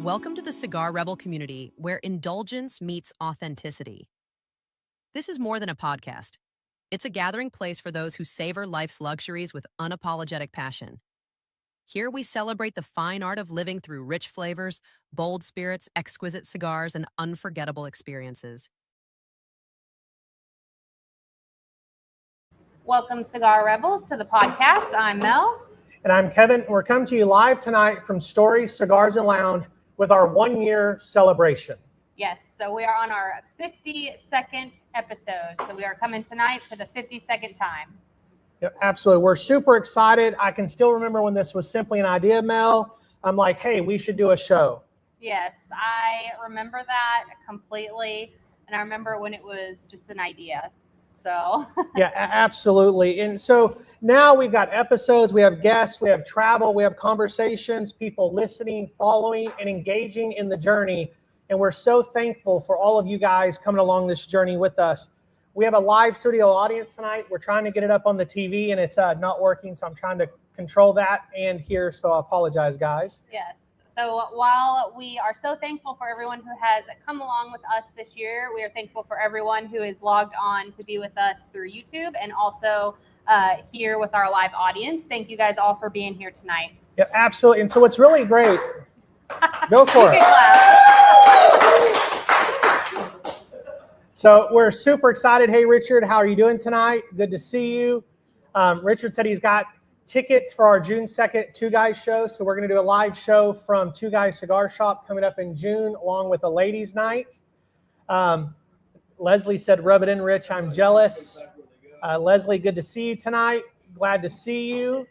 Welcome to the Cigar Rebel community, where indulgence meets authenticity. This is more than a podcast. It's a gathering place for those who savor life's luxuries with unapologetic passion. Here we celebrate the fine art of living through rich flavors, bold spirits, exquisite cigars, and unforgettable experiences. Welcome, Cigar Rebels, to the podcast. I'm Mel. And I'm Kevin. We're coming to you live tonight from Stories, Cigars, and Lounge with our 1-year celebration. Yes, so we are on our 52nd episode. So we are coming tonight for the 52nd time. Yeah, absolutely. We're super excited. I can still remember when this was simply an idea, Mel. I'm like, hey, we should do a show. Yes, I remember that completely. And I remember when it was just an idea. So yeah, absolutely. And so now we've got episodes, we have guests, we have travel, we have conversations, people listening, following, and engaging in the journey. And we're so thankful for all of you guys coming along this journey with us. We have a live studio audience tonight. We're trying to get it up on the TV, and it's not working, so I'm trying to control that and here, so I apologize, guys. Yes. So while we are so thankful for everyone who has come along with us this year, we are thankful for everyone who is logged on to be with us through YouTube and also here with our live audience. Thank you guys all for being here tonight. Yeah, absolutely. And so what's really great, go for it. So we're super excited. Hey, Richard, how are you doing tonight? Good to see you. Richard said he's got tickets for our June 2nd Two Guys show. So we're going to do a live show from Two Guys Cigar Shop coming up in June, along with a ladies' night. Leslie said, rub it in, Rich. I'm jealous. Leslie, good to see you tonight. Glad to see you.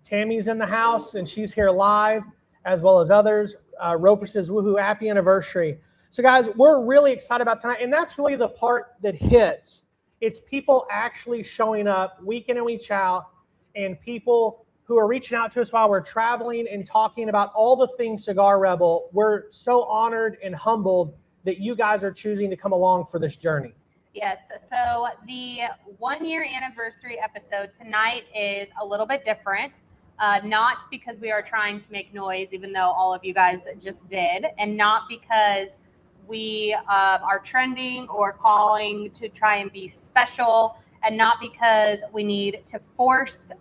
Tammy's in the house, and she's here live, as well as others. Roper says, woohoo, happy anniversary. So, guys, we're really excited about tonight, and that's really the part that hits. It's people actually showing up week in and week out, and people who are reaching out to us while we're traveling and talking about all the things Cigar Rebel. We're so honored and humbled that you guys are choosing to come along for this journey. Yes, so the 1-year anniversary episode tonight is a little bit different, not because we are trying to make noise, even though all of you guys just did, and not because we are trending or calling to try and be special, and not because we need to force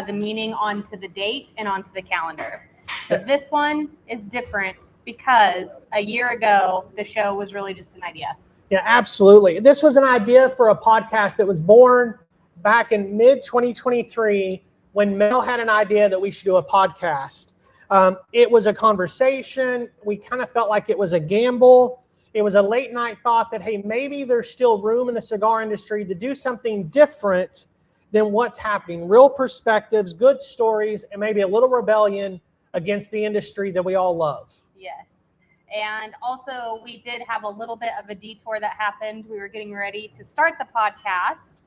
the meaning onto the date and onto the calendar. So this one is different because a year ago, the show was really just an idea. Yeah, absolutely. This was an idea for a podcast that was born back in mid-2023 when Mel had an idea that we should do a podcast. It was a conversation. We kind of felt like it was a gamble. It was a late night thought that, hey, maybe there's still room in the cigar industry to do something different than what's happening. Real perspectives, good stories, and maybe a little rebellion against the industry that we all love. Yes. And also, we did have a little bit of a detour that happened. We were getting ready to start the podcast,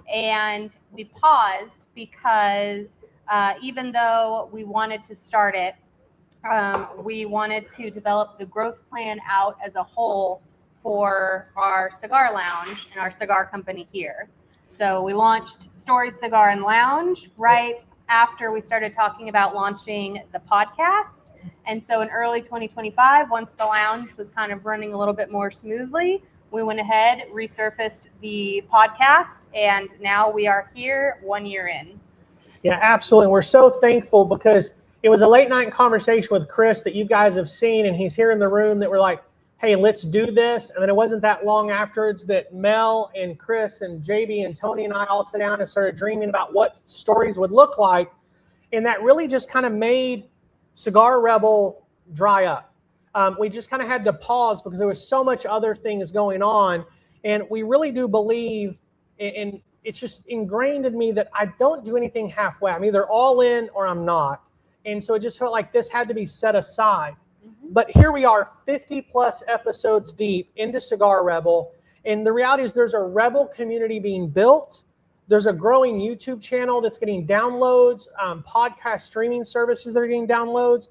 and we paused because even though we wanted to start it, we wanted to develop the growth plan out as a whole for our cigar lounge and our cigar company here. So we launched Stories, Cigar, and Lounge right after we started talking about launching the podcast. And so in early 2025, once the lounge was kind of running a little bit more smoothly, we went ahead, resurfaced the podcast, and now we are here 1 year in. Yeah, absolutely. We're so thankful because it was a late night conversation with Chris that you guys have seen, and he's here in the room that we're like, hey, let's do this. And then it wasn't that long afterwards that Mel and Chris and JB and Tony and I all sat down and started dreaming about what stories would look like. And that really just kind of made Cigar Rebel dry up. We just kind of had to pause because there was so much other things going on. And we really do believe, and it's just ingrained in me that I don't do anything halfway. I'm either all in or I'm not. And so it just felt like this had to be set aside. But here we are 50 plus episodes deep into Cigar Rebel. And the reality is there's a Rebel community being built. There's a growing YouTube channel that's getting downloads, podcast streaming services that are getting downloads,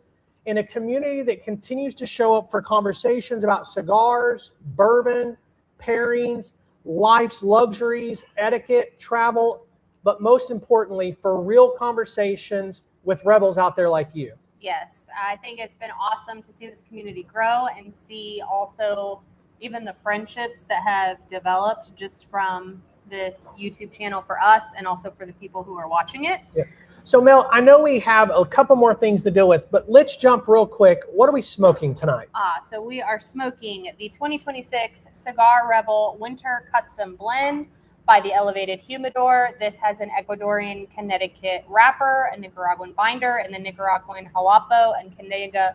and a community that continues to show up for conversations about cigars, bourbon, pairings, life's luxuries, etiquette, travel, but most importantly, for real conversations with rebels out there like you. Yes, I think it's been awesome to see this community grow and see also even the friendships that have developed just from this YouTube channel for us and also for the people who are watching it. Yeah. So Mel, I know we have a couple more things to deal with, but let's jump real quick. What are we smoking tonight? So we are smoking the 2026 Cigar Rebel Winter Custom Blend by the Elevated Humidor. This has an Ecuadorian Connecticut wrapper, a Nicaraguan binder, and the Nicaraguan Huapo and Canega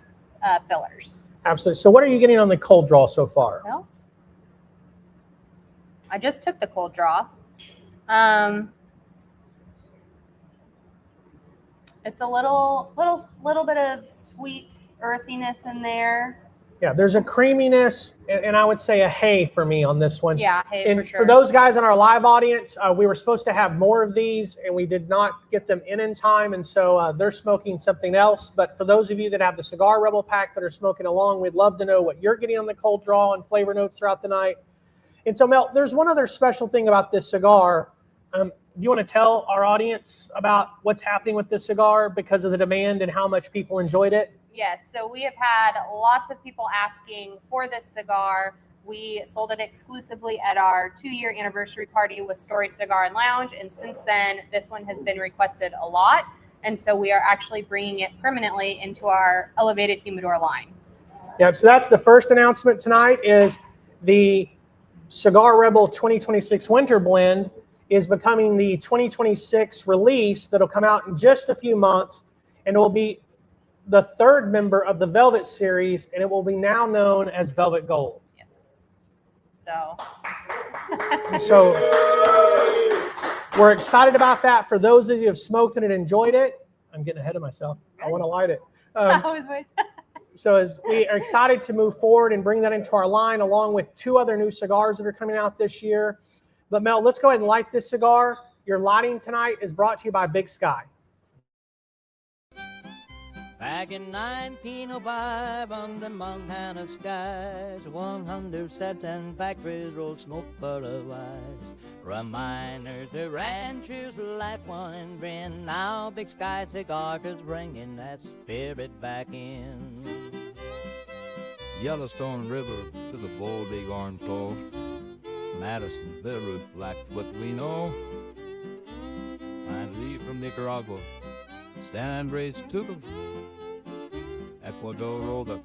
fillers. Absolutely. So what are you getting on the cold draw so far? Well, I just took the cold draw. It's a little bit of sweet earthiness in there. Yeah, there's a creaminess, and I would say a hay for me on this one. Yeah, hay and for sure. For those guys in our live audience, we were supposed to have more of these, and we did not get them in time, and so they're smoking something else. But for those of you that have the Cigar Rebel pack that are smoking along, we'd love to know what you're getting on the cold draw and flavor notes throughout the night. And so, Mel, there's one other special thing about this cigar. Do you want to tell our audience about what's happening with this cigar because of the demand and how much people enjoyed it? Yes, so we have had lots of people asking for this cigar. We sold it exclusively at our 2-year anniversary party with Story Cigar and Lounge, and since then, this one has been requested a lot, and so we are actually bringing it permanently into our Elevated Humidor line. Yeah, so that's the first announcement tonight is the Cigar Rebel 2026 Winter Blend is becoming the 2026 release that'll come out in just a few months, and it will be the third member of the Velvet series, and it will be now known as Velvet Gold. Yes. So we're excited about that. For those of you who have smoked it and enjoyed it, I'm getting ahead of myself. I want to light it. So as we are excited to move forward and bring that into our line, along with 2 other new cigars that are coming out this year. But Mel, let's go ahead and light this cigar. Your lighting tonight is brought to you by Big Sky. Back in 1905, under Montana skies, 107 factories rolled smoke for a wise. Reminders of ranchers, light one and grin. Now Big Sky Cigars bringing that spirit back in. Yellowstone River to the bold bighorn flow. Madison, Billerud, Blackfoot, we know. And leave from Nicaragua, San Andres to the Ecuador rolled up.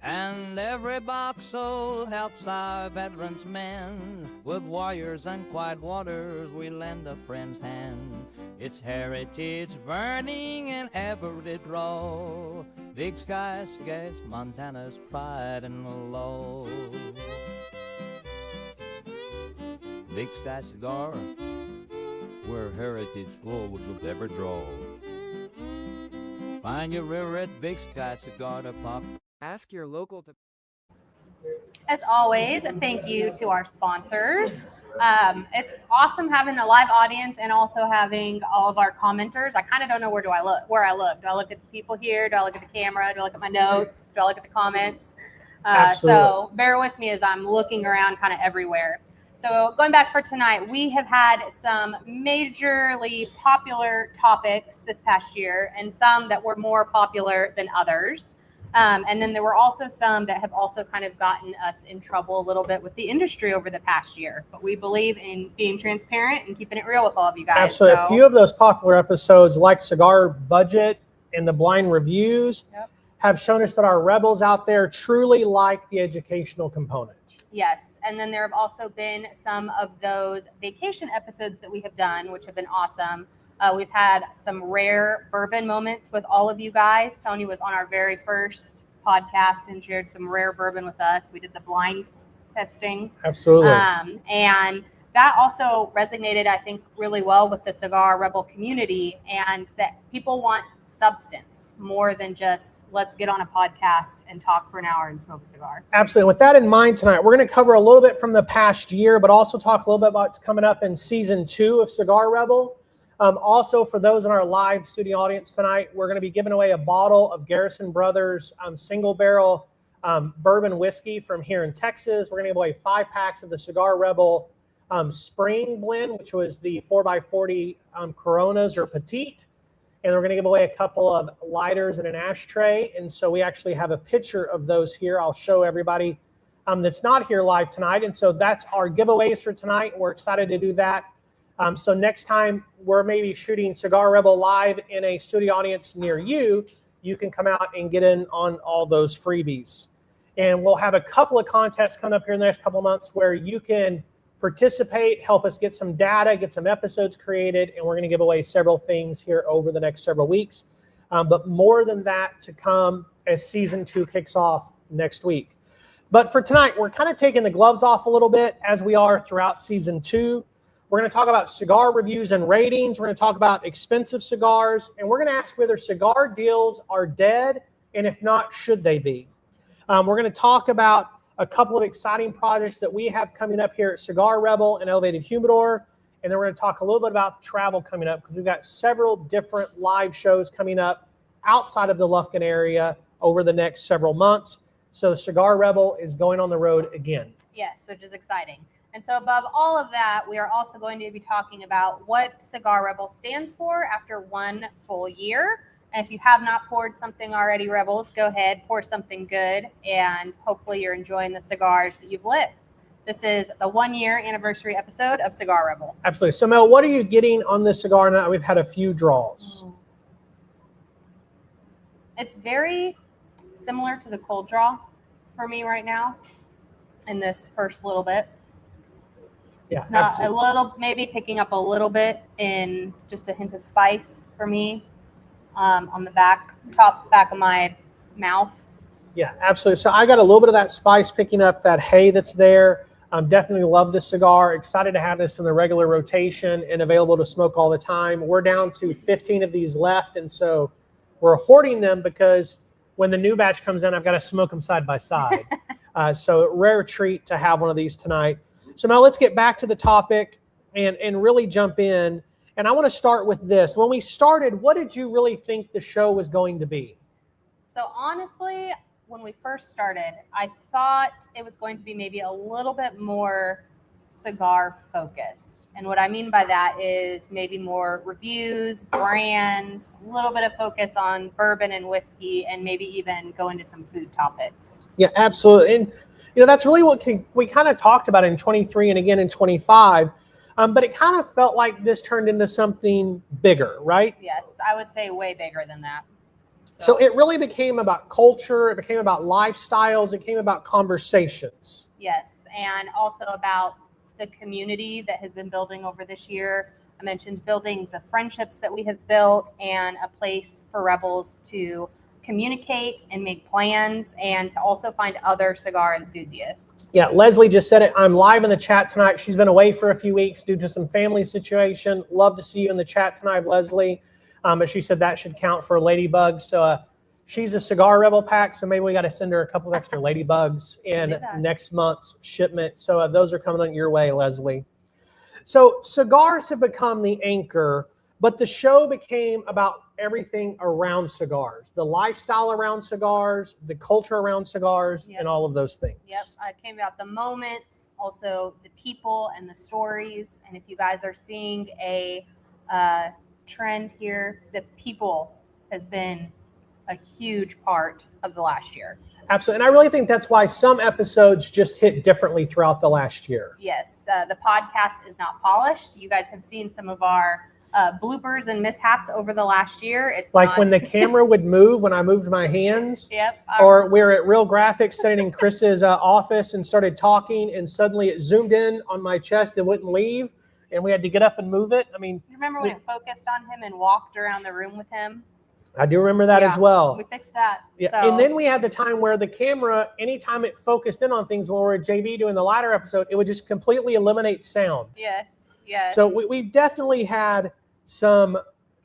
And every box sold helps our veterans men. With warriors and quiet waters, we lend a friend's hand. It's heritage burning in every draw. Big Sky Cigars, Montana's pride and law. Big Sky Cigar, where heritage flows with every draw. Find your river at Big Sky Cigar Department. Ask your local to. As always, thank you to our sponsors. It's awesome having a live audience and also having all of our commenters. I kind of don't know where I look. Do I look at the people here? Do I look at the camera? Do I look at my notes? Do I look at the comments? So bear with me as I'm looking around kind of everywhere. So going back for tonight, we have had some majorly popular topics this past year and some that were more popular than others. And then there were also some that have also kind of gotten us in trouble a little bit with the industry over the past year. But we believe in being transparent and keeping it real with all of you guys. Absolutely. A few of those popular episodes, like Cigar Budget and the blind reviews, have shown us that our rebels out there truly like the educational component. Yes. And then there have also been some of those vacation episodes that we have done, which have been awesome. We've had some rare bourbon moments with all of you guys. Tony was on our very first podcast and shared some rare bourbon with us. We did the blind testing. Absolutely. And that also resonated, I think, really well with the Cigar Rebel community, and that people want substance more than just let's get on a podcast and talk for an hour and smoke a cigar. Absolutely. With that in mind tonight, we're going to cover a little bit from the past year, but also talk a little bit about what's coming up in season 2 of Cigar Rebel. Also, for those in our live studio audience tonight, we're going to be giving away a bottle of Garrison Brothers single barrel bourbon whiskey from here in Texas. We're going to give away 5 packs of the Cigar Rebel Spring Blend, which was the 4x40 Coronas or Petite. and we're going to give away a couple of lighters and an ashtray. And so we actually have a picture of those here. I'll show everybody that's not here live tonight. And so that's our giveaways for tonight. We're excited to do that. So next time we're maybe shooting Cigar Rebel live in a studio audience near you, you can come out and get in on all those freebies. And we'll have a couple of contests coming up here in the next couple of months where you can participate, help us get some data, get some episodes created, and we're going to give away several things here over the next several weeks. But more than that to come as season 2 kicks off next week. But for tonight, we're kind of taking the gloves off a little bit as we are throughout season 2. We're going to talk about cigar reviews and ratings. We're going to talk about expensive cigars, and we're going to ask whether cigar deals are dead, and if not, should they be? We're going to talk about a couple of exciting projects that we have coming up here at Cigar Rebel and Elevated Humidor. And then we're going to talk a little bit about travel coming up because we've got several different live shows coming up outside of the Lufkin area over the next several months. So Cigar Rebel is going on the road again. Yes, which is exciting. And so above all of that, we are also going to be talking about what Cigar Rebel stands for after 1 full year. And if you have not poured something already, Rebels, go ahead, pour something good, and hopefully you're enjoying the cigars that you've lit. This is the 1-year anniversary episode of Cigar Rebel. Absolutely. So, Mel, what are you getting on this cigar now? We've had a few draws. It's very similar to the cold draw for me right now in this first little bit. Yeah, a little, maybe picking up a little bit in just a hint of spice for me. On the back of my mouth. Yeah, absolutely. So I got a little bit of that spice picking up that hay that's there. Definitely love this cigar. Excited to have this in the regular rotation and available to smoke all the time. We're down to 15 of these left, and so we're hoarding them because when the new batch comes in, I've got to smoke them side by side. So rare treat to have one of these tonight. So now let's get back to the topic and really jump in. And I want to start with this. When we started, what did you really think the show was going to be? So honestly, when we first started, I thought it was going to be maybe a little bit more cigar focused. And what I mean by that is maybe more reviews, brands, a little bit of focus on bourbon and whiskey, and maybe even go into some food topics. Yeah, absolutely. And, that's really what we kind of talked about in 23 and again in 25. But it kind of felt like this turned into something bigger, right? Yes, I would say way bigger than that. So it really became about culture. It became about lifestyles. It became about conversations. Yes, and also about the community that has been building over this year. I mentioned building the friendships that we have built and a place for Rebels to communicate and make plans and to also find other cigar enthusiasts. Yeah, Leslie just said it. I'm live in the chat tonight. She's been away for a few weeks due to some family situation. Love to see you in the chat tonight, Leslie. But she said that should count for Ladybug. So she's a Cigar Rebel pack, so maybe we got to send her a couple of extra Ladybugs in next month's shipment. So those are coming on your way, Leslie. So cigars have become the anchor, but the show became about everything around cigars, the lifestyle around cigars, the culture around cigars, and all of those things. Yep, it came about the moments, also the people and the stories. And if you guys are seeing a trend here, the people has been a huge part of the last year. Absolutely. And I really think that's why some episodes just hit differently throughout the last year. Yes, the podcast is not polished. You guys have seen some of our bloopers and mishaps over the last year. It's like when the camera would move when I moved my hands. Yep. Or we were at Real Graphics sitting in Chris's office and started talking, and suddenly it zoomed in on my chest and wouldn't leave, and we had to get up and move it. I mean, you remember when we focused on him and walked around the room with him? I do remember that as well. We fixed that. Yeah. So. And then we had the time where the camera, anytime it focused in on things when we were at JB doing the lighter episode, it would just completely eliminate sound. Yes. Yes. So we've definitely had some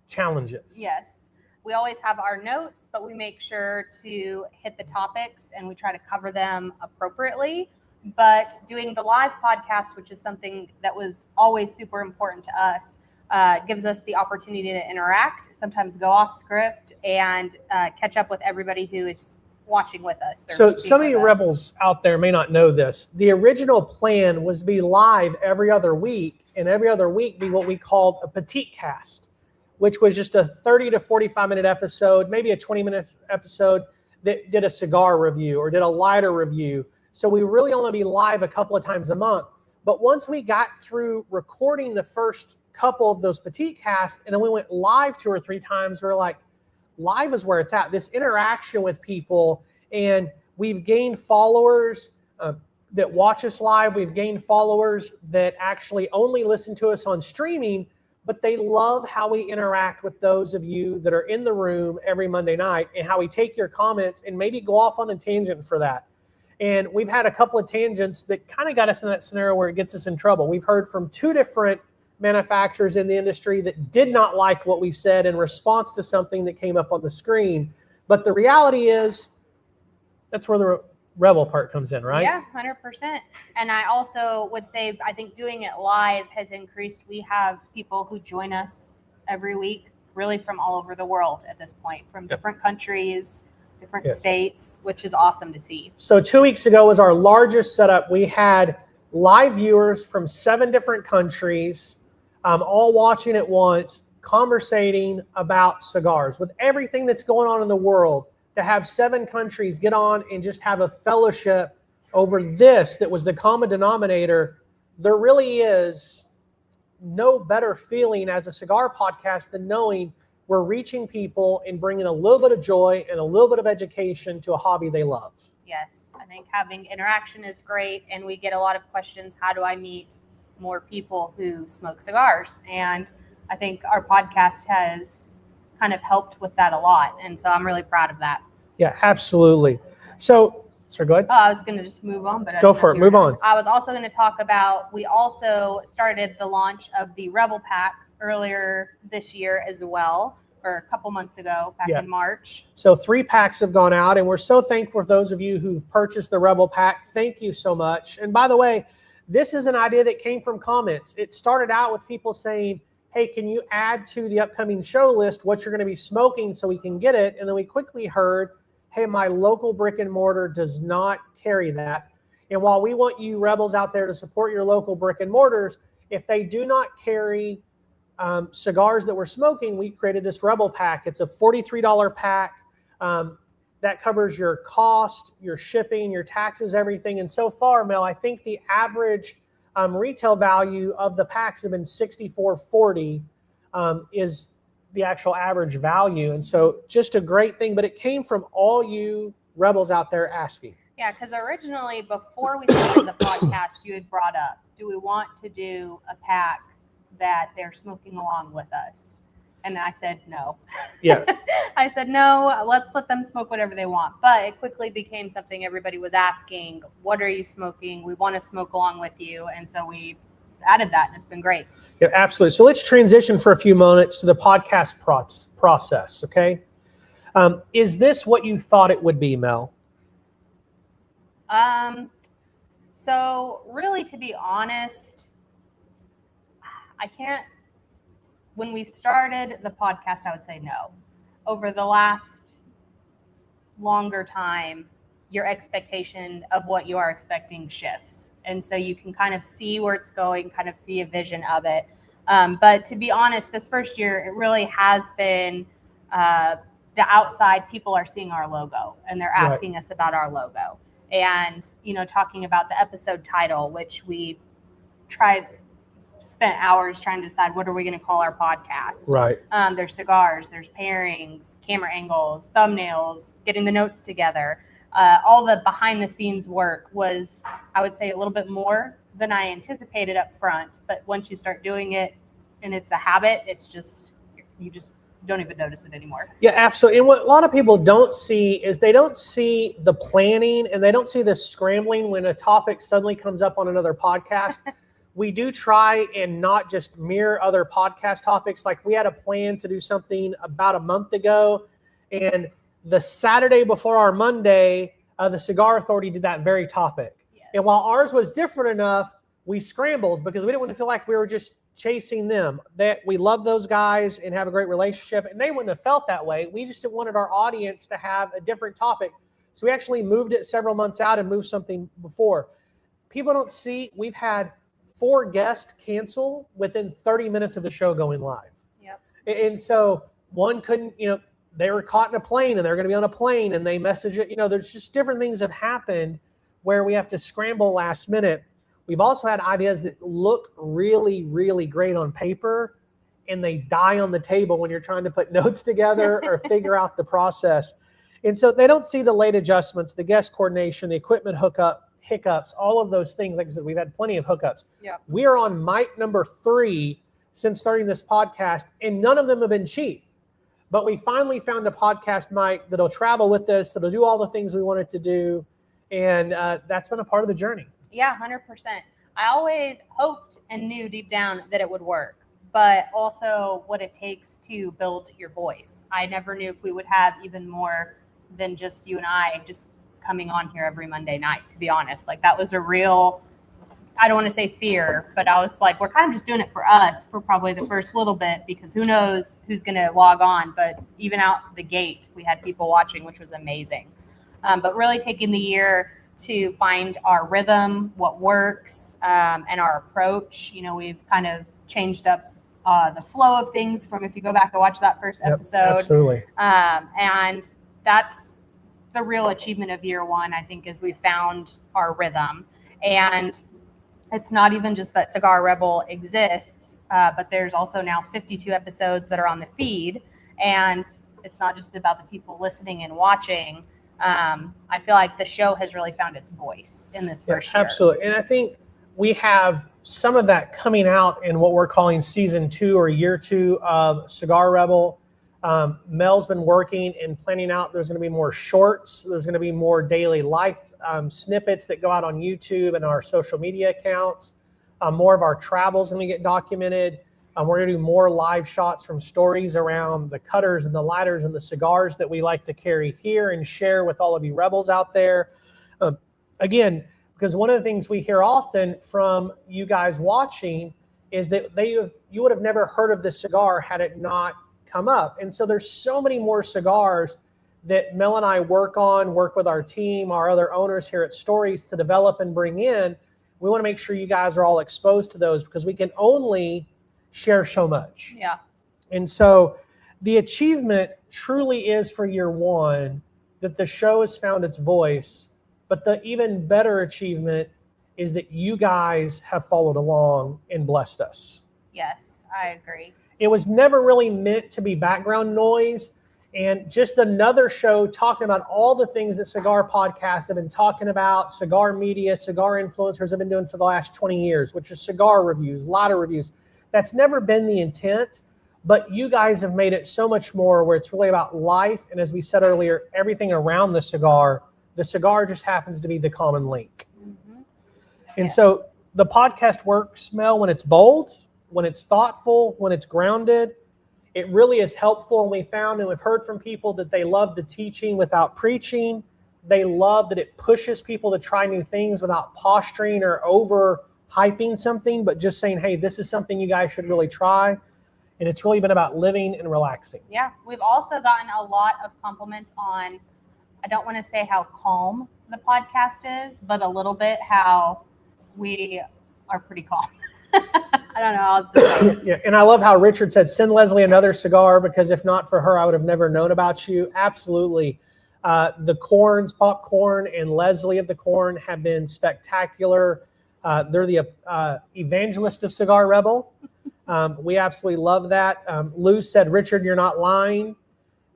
challenges. Yes. We always have our notes, but we make sure to hit the topics and we try to cover them appropriately. But doing the live podcast, which is something that was always super important to us, gives us the opportunity to interact, sometimes go off script, and catch up with everybody who is watching with us. So some of you Rebels out there may not know this. The original plan was to be live every other week, and every other week be what we called a petite cast, which was just a 30 to 45-minute episode, maybe a 20-minute episode that did a cigar review or did a lighter review. So we really only be live a couple of times a month. But once we got through recording the first couple of those petite casts, and then we went live 2 or 3 times, we were like, live is where it's at. This interaction with people, and we've gained followers that watch us live. We've gained followers that actually only listen to us on streaming, but they love how we interact with those of you that are in the room every Monday night and how we take your comments and maybe go off on a tangent for that. And we've had a couple of tangents that kind of got us in that scenario where it gets us in trouble. We've heard from 2 different manufacturers in the industry that did not like what we said in response to something that came up on the screen. But the reality is, that's where the Rebel part comes in, right? Yeah, 100%. And I also would say, I think doing it live has increased. We have people who join us every week, really from all over the world at this point, from different countries, different states, which is awesome to see. So 2 weeks ago was our largest setup. We had live viewers from 7 different countries, all watching at once, conversating about cigars. With everything that's going on in the world, to have 7 countries get on and just have a fellowship over this that was the common denominator, there really is no better feeling as a cigar podcast than knowing we're reaching people and bringing a little bit of joy and a little bit of education to a hobby they love. Yes, I think having interaction is great, and we get a lot of questions, how do I meet more people who smoke cigars? And I think our podcast has kind of helped with that a lot, and so I'm really proud of that. Yeah, absolutely. So go ahead. I was going to just move on, but go for it. Move on. I was also going to talk about, we also started the launch of the Rebel Pack earlier this year as well, or a couple months ago, back in March. So 3 packs have gone out, and we're so thankful for those of you who've purchased the Rebel Pack. Thank you so much. And by the way, this is an idea that came from comments. It started out with people saying, hey, can you add to the upcoming show list what you're going to be smoking so we can get it? And then we quickly heard, hey, my local brick and mortar does not carry that. And while we want you Rebels out there to support your local brick and mortars, if they do not carry cigars that we're smoking, we created this Rebel Pack. It's a $43 pack that covers your cost, your shipping, your taxes, everything. And so far, Mel, I think the average retail value of the packs have been $64.40 is the actual average value. And so just a great thing, but it came from all you Rebels out there asking. Yeah, because originally, before we started the podcast, you had brought up, do we want to do a pack that they're smoking along with us? And I said no. Yeah. I said no, let's let them smoke whatever they want. But it quickly became something everybody was asking, what are you smoking? We want to smoke along with you. And so we added that, and it's been great. Yeah, absolutely. So let's transition for a few moments to the podcast process, okay? Is this what you thought it would be, Mel? So really, to be honest, I can't. When we started the podcast, I would say no. Over the last longer time, your expectation of what you are expecting shifts. And so you can kind of see where it's going, kind of see a vision of it. But to be honest, this first year, it really has been the outside people are seeing our logo and they're asking us about our logo. And, you know, talking about the episode title, which we spent hours trying to decide what are we going to call our podcast. Right. There's cigars, there's pairings, camera angles, thumbnails, getting the notes together. All the behind the scenes work was, I would say, a little bit more than I anticipated up front. But once you start doing it and it's a habit, it's just, you just don't even notice it anymore. Yeah, absolutely. And what a lot of people don't see is they don't see the planning and they don't see the scrambling when a topic suddenly comes up on another podcast. We do try and not just mirror other podcast topics. Like we had a plan to do something about a month ago, and the Saturday before our Monday, the Cigar Authority did that very topic. Yes. And while ours was different enough, we scrambled because we didn't want to feel like we were just chasing them. That we love those guys and have a great relationship, and they wouldn't have felt that way. We just wanted our audience to have a different topic. So we actually moved it several months out and moved something before. People don't see, we've had 4 guests cancel within 30 minutes of the show going live. Yep. And so one couldn't, they were caught in a plane and they're going to be on a plane and they message it. There's just different things have happened where we have to scramble last minute. We've also had ideas that look really, really great on paper and they die on the table when you're trying to put notes together or figure out the process. And so they don't see the late adjustments, the guest coordination, the equipment hiccups, all of those things. Like I said, we've had plenty of hookups. Yeah. We are on mic number 3 since starting this podcast, and none of them have been cheap. But we finally found a podcast mic that'll travel with us, that'll do all the things we want it to do. And that's been a part of the journey. Yeah, 100%. I always hoped and knew deep down that it would work, but also what it takes to build your voice. I never knew if we would have even more than just you and I just coming on here every Monday night, to be honest. Like that was a real, I don't want to say fear, but I was like, we're kind of just doing it for us for probably the first little bit, because who knows who's going to log on. But even out the gate, we had people watching, which was amazing. But really taking the year to find our rhythm, what works, and our approach. We've kind of changed up the flow of things from, if you go back and watch that first episode. Absolutely. And that's the real achievement of year one, I think, is we found our rhythm. And it's not even just that Cigar Rebel exists, but there's also now 52 episodes that are on the feed. And it's not just about the people listening and watching. I feel like the show has really found its voice in this first year. Absolutely. And I think we have some of that coming out in what we're calling season 2 or year 2 of Cigar Rebel. Mel's been working and planning out. There's going to be more shorts. There's going to be more daily life snippets that go out on YouTube and our social media accounts. More of our travels going to get documented. We're going to do more live shots from stories around the cutters and the lighters and the cigars that we like to carry here and share with all of you rebels out there. Again, because one of the things we hear often from you guys watching is that you would have never heard of this cigar had it not come up. And so there's so many more cigars that Mel and I work with our team, our other owners here at Stories to develop and bring in. We want to make sure you guys are all exposed to those because we can only share so much. Yeah. And so the achievement truly is for year one that the show has found its voice, but the even better achievement is that you guys have followed along and blessed us. Yes, I agree. It was never really meant to be background noise and just another show talking about all the things that cigar podcasts have been talking about, cigar media, cigar influencers have been doing for the last 20 years, which is cigar reviews, lighter reviews. That's never been the intent, but you guys have made it so much more where it's really about life. And as we said earlier, everything around the cigar just happens to be the common link. Mm-hmm. And Yes. so the podcast works, Mel, when it's bold, when it's thoughtful, when it's grounded. It really is helpful. And we found and we've heard from people that they love the teaching without preaching. They love that it pushes people to try new things without posturing or over hyping something, but just saying, hey, this is something you guys should really try. And it's really been about living and relaxing. Yeah, we've also gotten a lot of compliments on, I don't want to say how calm the podcast is, but a little bit how we are pretty calm. I don't know how else to say it. Yeah, and I love how Richard said, send Leslie another cigar, because if not for her, I would have never known about you. Absolutely. The Corns, Popcorn, and Leslie of the Corn have been spectacular. They're the evangelist of Cigar Rebel. We absolutely love that. Lou said, Richard, you're not lying.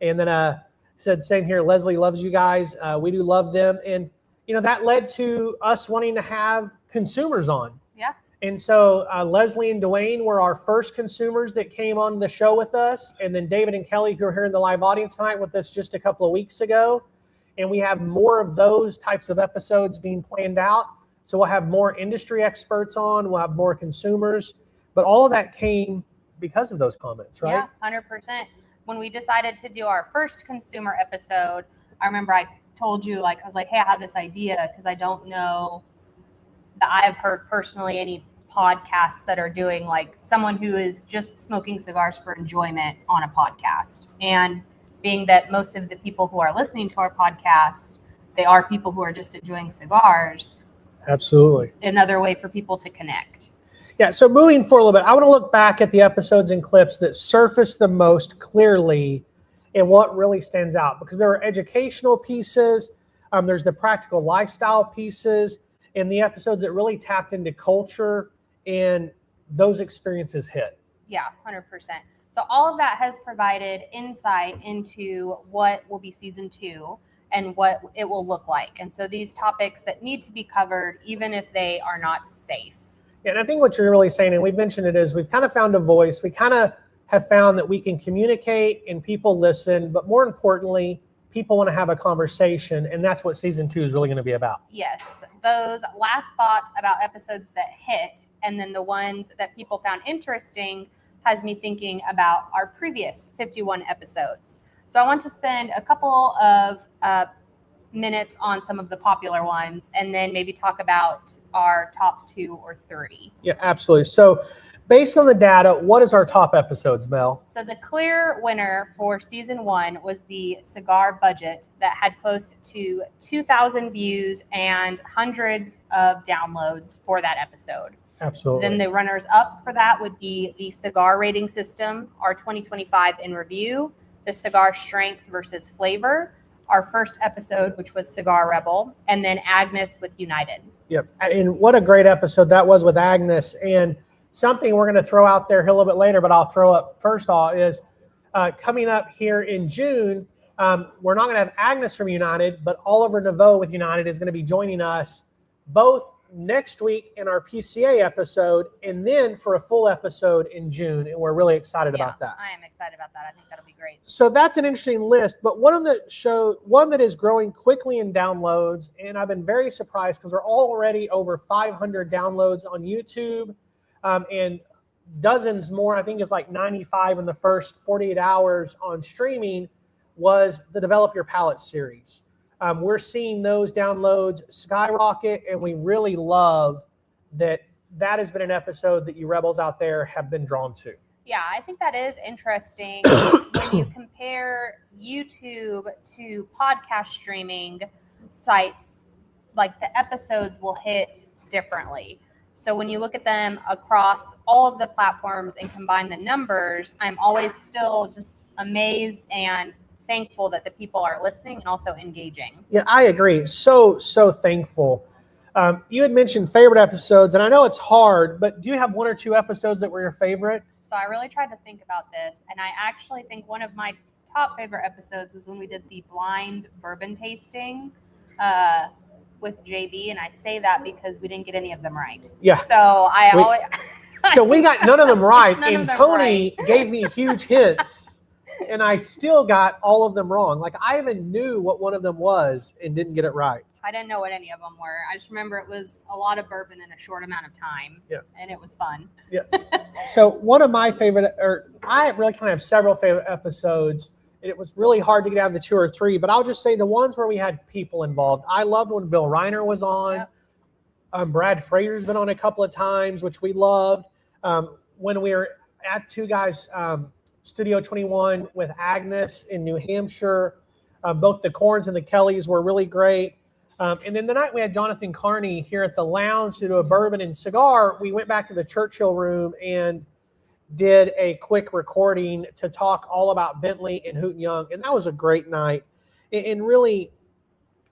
And then said, same here, Leslie loves you guys. We do love them. And, that led to us wanting to have consumers on. Yeah. And so Leslie and Dwayne were our first consumers that came on the show with us. And then David and Kelly, who are here in the live audience tonight with us just a couple of weeks ago. And we have more of those types of episodes being planned out. So we'll have more industry experts on, we'll have more consumers, but all of that came because of those comments, right? Yeah, 100%. When we decided to do our first consumer episode, I remember I told you, I was like, hey, I have this idea because I don't know that I've heard personally any podcasts that are doing someone who is just smoking cigars for enjoyment on a podcast. And being that most of the people who are listening to our podcast, they are people who are just enjoying cigars. Absolutely. Another way for people to connect. Yeah, so moving forward a little bit, I want to look back at the episodes and clips that surface the most clearly and what really stands out, because there are educational pieces, there's the practical lifestyle pieces, and the episodes that really tapped into culture and those experiences hit. Yeah, 100%. So all of that has provided insight into what will be season 2 and what it will look like. And so these topics that need to be covered, even if they are not safe. Yeah, and I think what you're really saying, and we've mentioned it, is we've kind of found a voice. We kind of have found that we can communicate and people listen, but more importantly, people want to have a conversation, and that's what season 2 is really going to be about. Yes, those last thoughts about episodes that hit, and then the ones that people found interesting, has me thinking about our previous 51 episodes. So I want to spend a couple of minutes on some of the popular ones, and then maybe talk about our top 2 or 3. Yeah, absolutely. So based on the data, what is our top episodes, Mel? So the clear winner for season 1 was the Cigar Budget, that had close to 2,000 views and hundreds of downloads for that episode. Absolutely. Then the runners up for that would be the Cigar Rating System, our 2025 in review, the Cigar Strength versus Flavor, our first episode, which was Cigar Rebel, and then Agnes with United. Yep. And what a great episode that was with Agnes. And something we're going to throw out there a little bit later, but I'll throw up first off, is coming up here in June, we're not going to have Agnes from United, but Oliver Naveau with United is going to be joining us both next week in our PCA episode, and then for a full episode in June. And we're really excited about that. I am excited about that. I think that'll be great. So that's an interesting list, but one that is growing quickly in downloads, and I've been very surprised because we're already over 500 downloads on YouTube, and dozens more. I think it's like 95 in the first 48 hours on streaming, was the Develop Your Palate series. We're seeing those downloads skyrocket, and we really love that has been an episode that you rebels out there have been drawn to. Yeah, I think that is interesting when you compare YouTube to podcast streaming sites, like the episodes will hit differently. So when you look at them across all of the platforms and combine the numbers, I'm always still just amazed and thankful that the people are listening and also engaging. Yeah, I agree. So thankful. You had mentioned favorite episodes, and I know it's hard, but do you have 1 or 2 episodes that were your favorite? So I really tried to think about this, and I actually think one of my top favorite episodes was when we did the blind bourbon tasting with JB, and I say that because we didn't get any of them right. Yeah. So So we got none of them right, and Tony gave me huge hints. And I still got all of them wrong. Like, I even knew what one of them was and didn't get it right. I didn't know what any of them were. I just remember it was a lot of bourbon in a short amount of time. Yeah. And it was fun. Yeah. So one of my favorite, or I really kind of have several favorite episodes. And it was really hard to get out of the 2 or 3, but I'll just say the ones where we had people involved. I loved when Bill Reiner was on. Yep. Brad Fraser's been on a couple of times, which we loved. When we were at Two Guys Studio 21 with Agnes in New Hampshire. Both the Corns and the Kellys were really great. And then the night we had Jonathan Carney here at the lounge to do a bourbon and cigar, we went back to the Churchill room and did a quick recording to talk all about Bentley and Hoot & Young. And that was a great night. And really,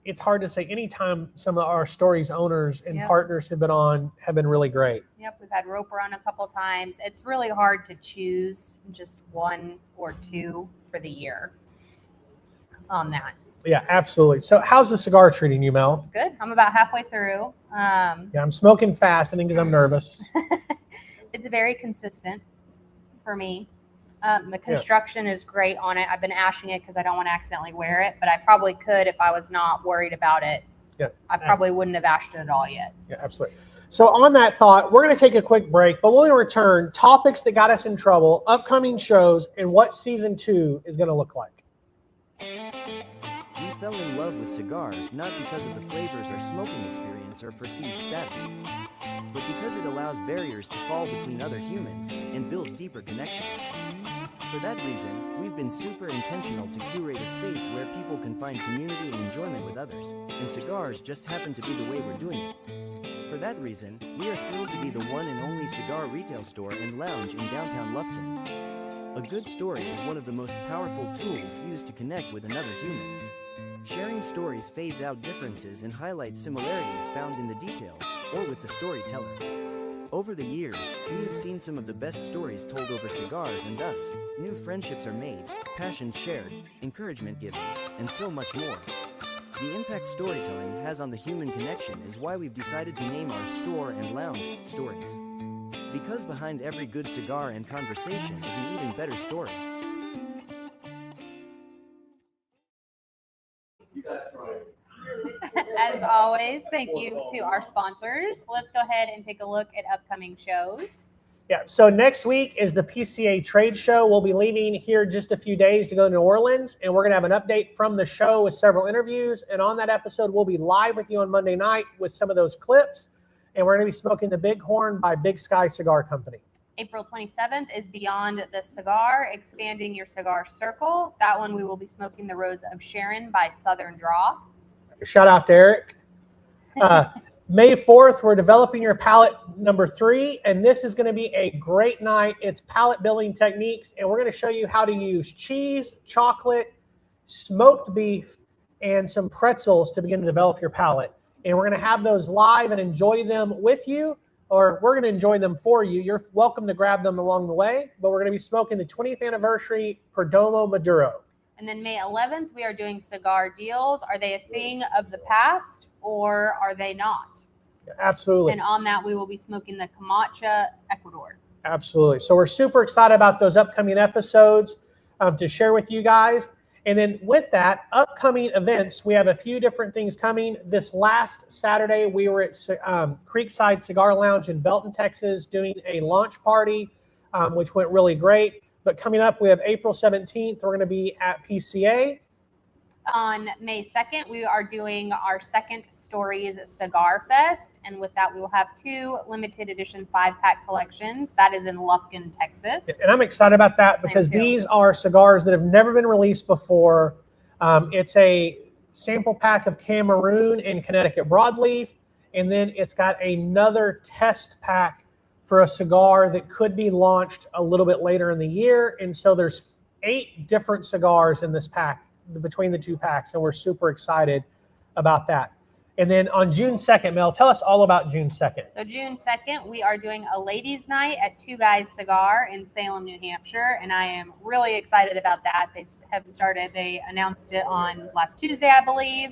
it's hard to say, anytime some of our stories owners and partners have been on have been really great. Yep, we've had Roper on a couple times. It's really hard to choose just 1 or 2 for the year on that. Yeah, absolutely. So how's the cigar treating you, Mel? Good. I'm about halfway through. Yeah, I'm smoking fast, I think, because I'm nervous. It's very consistent for me. The construction is great on it. I've been ashing it because I don't want to accidentally wear it, but I probably could if I was not worried about it. Yeah. I probably wouldn't have ashed it at all yet. Yeah, absolutely. So on that thought, we're going to take a quick break, but when we return, topics that got us in trouble, upcoming shows, and what season 2 is going to look like. We fell in love with cigars not because of the flavors or smoking experience or perceived status, but because it allows barriers to fall between other humans and build deeper connections. For that reason, we've been super intentional to curate a space where people can find community and enjoyment with others, and cigars just happen to be the way we're doing it. For that reason, we are thrilled to be the one and only cigar retail store and lounge in downtown Lufkin. A good story is one of the most powerful tools used to connect with another human. Sharing stories fades out differences and highlights similarities found in the details, or with the storyteller. Over the years, we have seen some of the best stories told over cigars, and thus, new friendships are made, passions shared, encouragement given, and so much more. The impact storytelling has on the human connection is why we've decided to name our store and lounge Stories. Because behind every good cigar and conversation is an even better story. As always, thank you to our sponsors. Let's go ahead and take a look at upcoming shows. Yeah, so next week is the PCA trade show. We'll be leaving here just a few days to go to New Orleans, and we're going to have an update from the show with several interviews. And on that episode, we'll be live with you on Monday night with some of those clips, and we're going to be smoking the Bighorn by Big Sky Cigar Company. April 27th is Beyond the Cigar, Expanding Your Cigar Circle. That one we will be smoking the Rose of Sharon by Southern Draw. Shout out to Eric. May 4th, we're developing your palate number 3, and this is going to be a great night. It's palate building techniques, and we're going to show you how to use cheese, chocolate, smoked beef, and some pretzels to begin to develop your palate. And we're going to have those live and enjoy them with you, or we're going to enjoy them for you. You're welcome to grab them along the way, but we're going to be smoking the 20th anniversary Perdomo Maduro. And then May 11th, we are doing cigar deals. Are they a thing of the past or are they not? Absolutely. And on that, we will be smoking the Camacha Ecuador. Absolutely. So we're super excited about those upcoming episodes to share with you guys. And then with that, upcoming events, we have a few different things coming. This last Saturday, we were at Creekside Cigar Lounge in Belton, Texas, doing a launch party, which went really great. But coming up, we have April 17th. We're going to be at PCA. On May 2nd, we are doing our second Stories Cigar Fest. And with that, we will have 2 limited edition 5-pack collections. That is in Lufkin, Texas. And I'm excited about that because these are cigars that have never been released before. It's a sample pack of Cameroon and Connecticut broadleaf. And then it's got another test pack for a cigar that could be launched a little bit later in the year. And so there's 8 different cigars in this pack between the 2 packs, and we're super excited about that. And then on June 2nd, Mel, tell us all about June 2nd. So June 2nd, we are doing a ladies' night at Two Guys Cigar in Salem, New Hampshire, and I am really excited about that. They have started. They announced it on last Tuesday, I believe,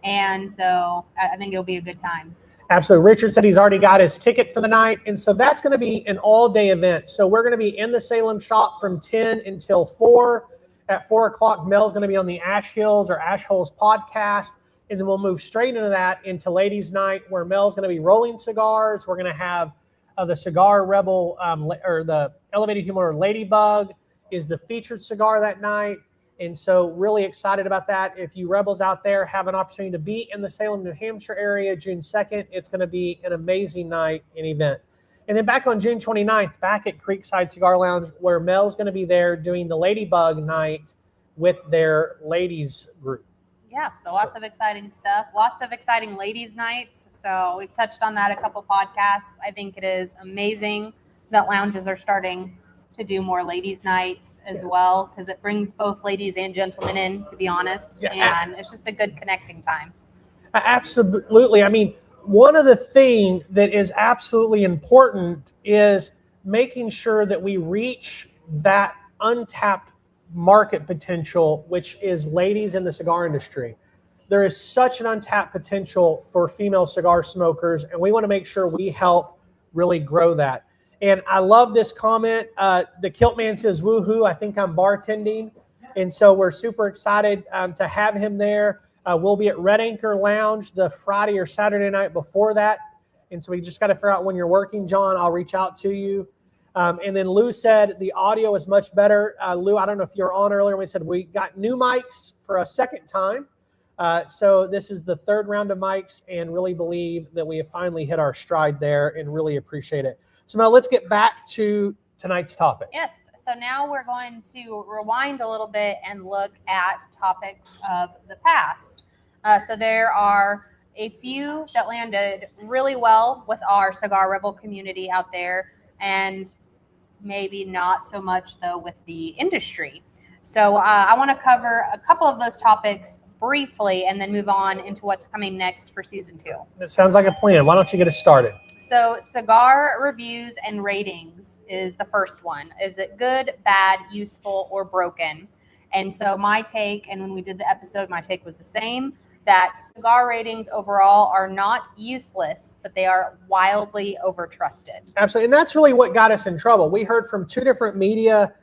and so I think it'll be a good time. Absolutely. Richard said he's already got his ticket for the night, and so that's going to be an all-day event. So we're going to be in the Salem shop from 10 until 4. At 4 o'clock, Mel's going to be on the Ash Hills or Ash Holes podcast, and then we'll move straight into that into Ladies' Night, where Mel's going to be rolling cigars. We're going to have the Cigar Rebel or the Elevated Humidor Ladybug is the featured cigar that night, and so really excited about that. If you Rebels out there have an opportunity to be in the Salem, New Hampshire area June 2nd, it's going to be an amazing night and event. And then back on June 29th, back at Creekside Cigar Lounge, where Mel's going to be there doing the Ladybug night with their ladies group. Yeah, so lots of exciting stuff. Lots of exciting ladies' nights. So we've touched on that a couple podcasts. I think it is amazing that lounges are starting to do more ladies' nights as well, because it brings both ladies and gentlemen in, to be honest. Yeah. And it's just a good connecting time. Absolutely. I mean, one of the things that is absolutely important is making sure that we reach that untapped market potential, which is ladies in the cigar industry. There is such an untapped potential for female cigar smokers, and we want to make sure we help really grow that. And I love this comment. The Kilt Man says, woohoo, I think I'm bartending. And so we're super excited to have him there. We'll be at Red Anchor Lounge the Friday or Saturday night before that. And so we just got to figure out when you're working, John. I'll reach out to you. And then Lou said the audio is much better. Lou, I don't know if you were on earlier. We said we got new mics for a second time. So this is the 3rd round of mics, and really believe that we have finally hit our stride there and really appreciate it. So now let's get back to tonight's topic. Yes. So now we're going to rewind a little bit and look at topics of the past. So there are a few that landed really well with our Cigar Rebel community out there, and maybe not so much though with the industry. So I want to cover a couple of those topics briefly and then move on into what's coming next for season 2. That sounds like a plan. Why don't you get us started? So cigar reviews and ratings is the first one. Is it good, bad, useful, or broken? And so my take, and when we did the episode, my take was the same, that cigar ratings overall are not useless, but they are wildly overtrusted. Absolutely. And that's really what got us in trouble. We heard from 2 different media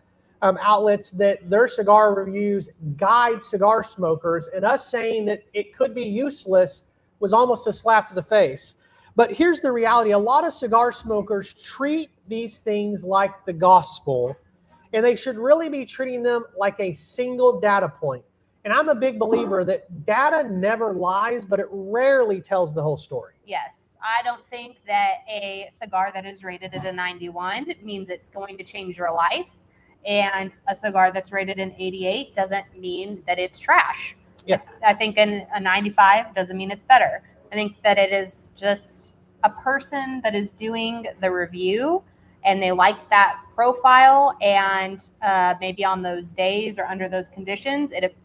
outlets that their cigar reviews guide cigar smokers, and us saying that it could be useless was almost a slap to the face. But here's the reality. A lot of cigar smokers treat these things like the gospel, and they should really be treating them like a single data point. And I'm a big believer that data never lies, but it rarely tells the whole story. Yes, I don't think that a cigar that is rated at a 91 means it's going to change your life. And a cigar that's rated an 88 doesn't mean that it's trash. Yeah. I think a 95 doesn't mean it's better. I think that it is just a person that is doing the review and they liked that profile, and maybe on those days or under those conditions, it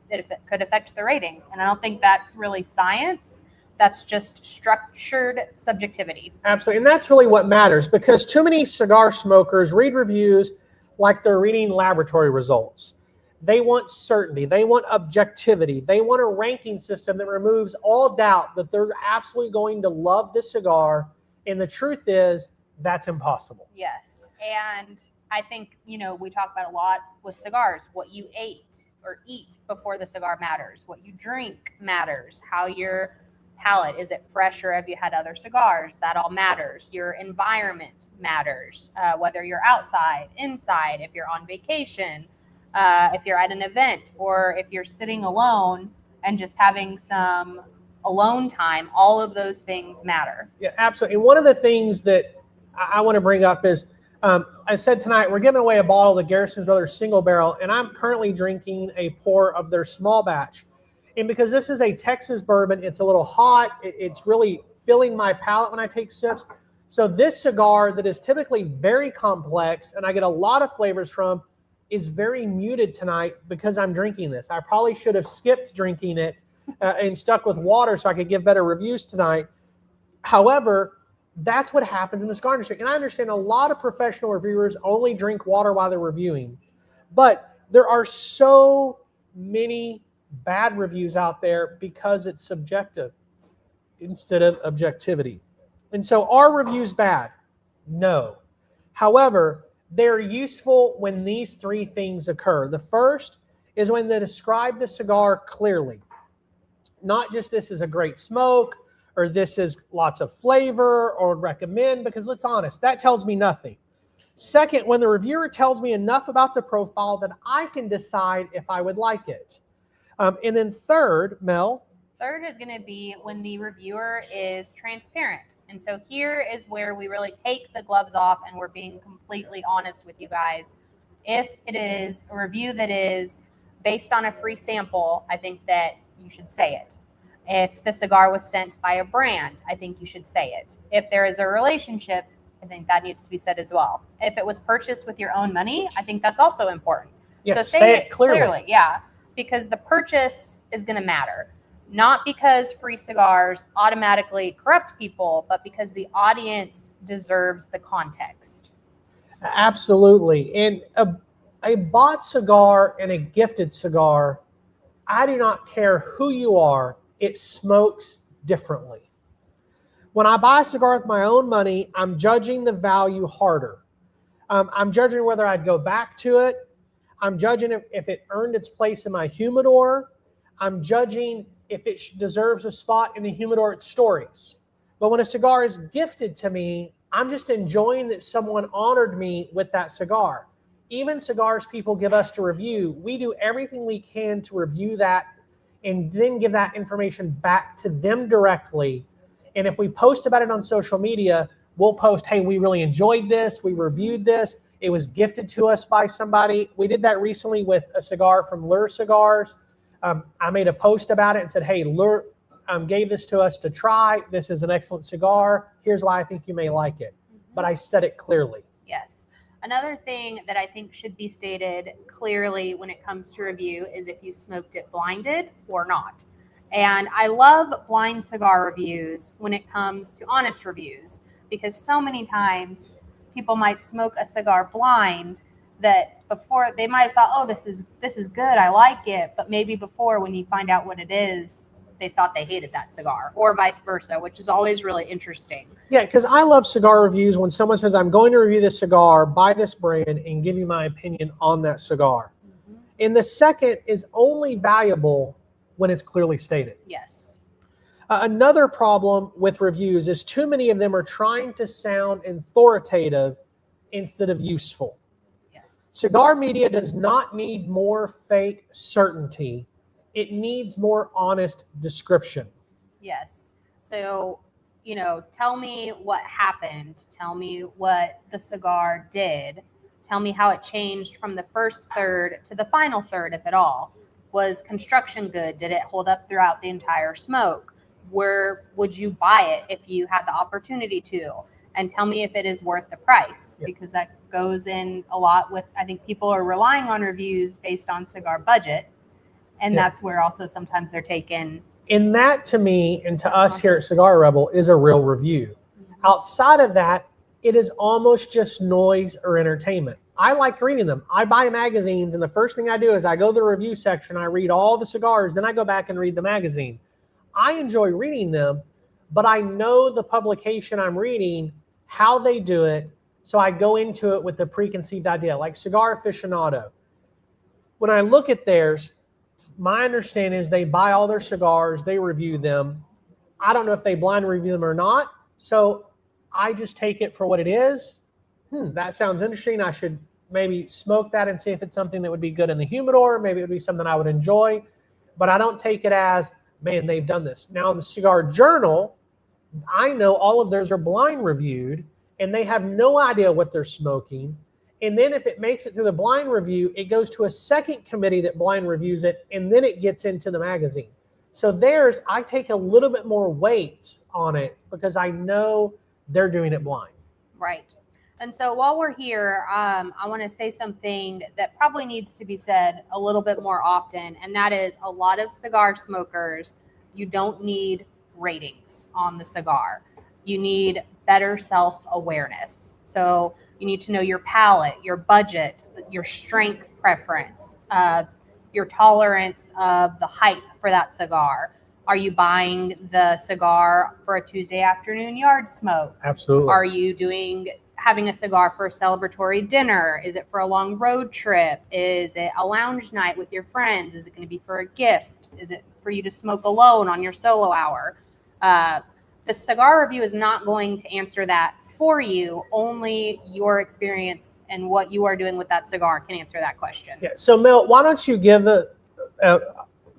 could affect the rating. And I don't think that's really science. That's just structured subjectivity. Absolutely. And that's really what matters, because too many cigar smokers read reviews like they're reading laboratory results. They want certainty. They want objectivity. They want a ranking system that removes all doubt that they're absolutely going to love this cigar. And the truth is, that's impossible. Yes. And I think, we talk about a lot with cigars. What you ate or eat before the cigar matters. What you drink matters. How your palate, is it fresh or have you had other cigars? That all matters. Your environment matters. Whether you're outside, inside, if you're on vacation, if you're at an event, or if you're sitting alone and just having some alone time, all of those things matter. Yeah, absolutely. And one of the things that I want to bring up is, I said tonight, we're giving away a bottle of the Garrison Brothers Single Barrel, and I'm currently drinking a pour of their small batch. And because this is a Texas bourbon, it's a little hot. It's really filling my palate when I take sips. So this cigar that is typically very complex and I get a lot of flavors from is very muted tonight because I'm drinking this. I probably should have skipped drinking it and stuck with water so I could give better reviews tonight. However, that's what happens in the cigar industry. And I understand a lot of professional reviewers only drink water while they're reviewing. But there are so many bad reviews out there because it's subjective instead of objectivity. And so are reviews bad? No. However, they're useful when these 3 things occur. The first is when they describe the cigar clearly. Not just this is a great smoke, or this is lots of flavor, or recommend, because let's be honest, that tells me nothing. Second, when the reviewer tells me enough about the profile that I can decide if I would like it. And then third, Mel? Third is going to be when the reviewer is transparent. And so here is where we really take the gloves off and we're being completely honest with you guys. If it is a review that is based on a free sample, I think that you should say it. If the cigar was sent by a brand, I think you should say it. If there is a relationship, I think that needs to be said as well. If it was purchased with your own money, I think that's also important. Yeah, so say it clearly. Yeah, because the purchase is going to matter. Not because free cigars automatically corrupt people, but because the audience deserves the context. Absolutely. And a bought cigar and a gifted cigar, I do not care who you are, it smokes differently. When I buy a cigar with my own money, I'm judging the value harder. I'm judging whether I'd go back to it. I'm judging if it earned its place in my humidor. I'm judging if it deserves a spot in the humidor at Stories. But when a cigar is gifted to me, I'm just enjoying that someone honored me with that cigar. Even cigars people give us to review, we do everything we can to review that and then give that information back to them directly. And if we post about it on social media, we'll post, hey, we really enjoyed this. We reviewed this. It was gifted to us by somebody. We did that recently with a cigar from Lure Cigars. I made a post about it and said, hey, Lure gave this to us to try. This is an excellent cigar. Here's why I think you may like it. But I said it clearly. Yes. Another thing that I think should be stated clearly when it comes to review is if you smoked it blinded or not. And I love blind cigar reviews when it comes to honest reviews, because so many times people might smoke a cigar blind that before they might have thought, oh, this is good, I like it. But maybe before, when you find out what it is, they thought they hated that cigar, or vice versa, which is always really interesting. Yeah, because I love cigar reviews when someone says, I'm going to review this cigar, buy this brand, and give you my opinion on that cigar. Mm-hmm. And the second is only valuable when it's clearly stated. Yes. Another problem with reviews is too many of them are trying to sound authoritative instead of useful. Yes. Cigar media does not need more fake certainty. It needs more honest description. Yes. So, tell me what happened. Tell me what the cigar did. Tell me how it changed from the first third to the final third, if at all. Was construction good? Did it hold up throughout the entire smoke? Where would you buy it if you had the opportunity to? And tell me if it is worth the price, because that goes in a lot with, I think people are relying on reviews based on cigar budget. And that's where also sometimes they're taken. And that to me and to us here at Cigar Rebel is a real review. Mm-hmm. Outside of that, it is almost just noise or entertainment. I like reading them. I buy magazines, and the first thing I do is I go to the review section, I read all the cigars, then I go back and read the magazine. I enjoy reading them, but I know the publication I'm reading, how they do it, so I go into it with a preconceived idea, like Cigar Aficionado. When I look at theirs, my understanding is they buy all their cigars, they review them. I don't know if they blind review them or not, so I just take it for what it is. That sounds interesting. I should maybe smoke that and see if it's something that would be good in the humidor. Maybe it would be something I would enjoy, but I don't take it as, man, they've done this. Now in the Cigar Journal, I know all of theirs are blind reviewed, and they have no idea what they're smoking. And then if it makes it through the blind review, it goes to a second committee that blind reviews it, and then it gets into the magazine. So theirs, I take a little bit more weight on it because I know they're doing it blind. Right. And so while we're here, I want to say something that probably needs to be said a little bit more often, and that is a lot of cigar smokers, you don't need ratings on the cigar. You need better self-awareness. So you need to know your palate, your budget, your strength preference, your tolerance of the hype for that cigar. Are you buying the cigar for a Tuesday afternoon yard smoke? Absolutely. Are you having a cigar for a celebratory dinner? Is it for a long road trip? Is it a lounge night with your friends? Is it going to be for a gift? Is it for you to smoke alone on your solo hour? The cigar review is not going to answer that for you. Only your experience and what you are doing with that cigar can answer that question. Yeah. So Mel, why don't you give the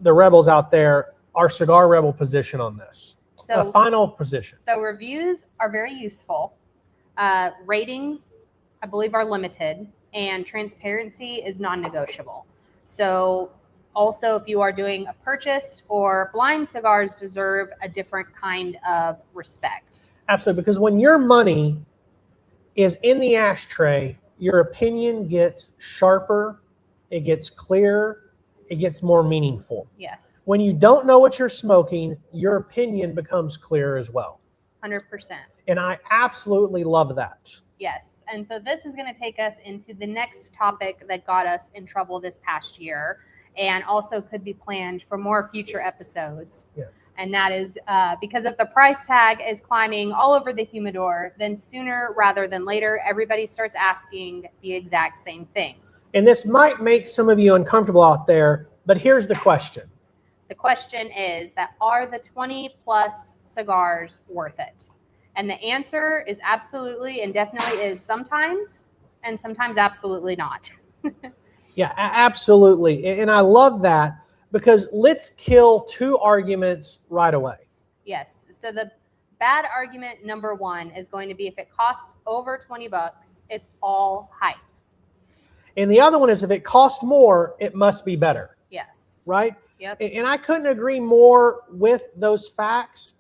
Rebels out there our Cigar Rebel position on this? So, a final position. So reviews are very useful. Ratings, I believe, are limited, and transparency is non-negotiable. So also, if you are doing a purchase or blind, cigars deserve a different kind of respect. Absolutely, because when your money is in the ashtray, your opinion gets sharper, it gets clearer, it gets more meaningful. Yes. When you don't know what you're smoking, your opinion becomes clear as well. 100%. And I absolutely love that. Yes. And so this is going to take us into the next topic that got us in trouble this past year, and also could be planned for more future episodes. Yeah. And that is because if the price tag is climbing all over the humidor, then sooner rather than later, everybody starts asking the exact same thing. And this might make some of you uncomfortable out there, but here's the question. The question is that, are the 20 plus cigars worth it? And the answer is absolutely and definitely is sometimes, and sometimes absolutely not. Yeah, absolutely. And I love that, because let's kill two arguments right away. Yes. So the bad argument number one is going to be if it costs over $20, it's all hype. And the other one is if it costs more, it must be better. Yes. Right? Yep. And I couldn't agree more with those facts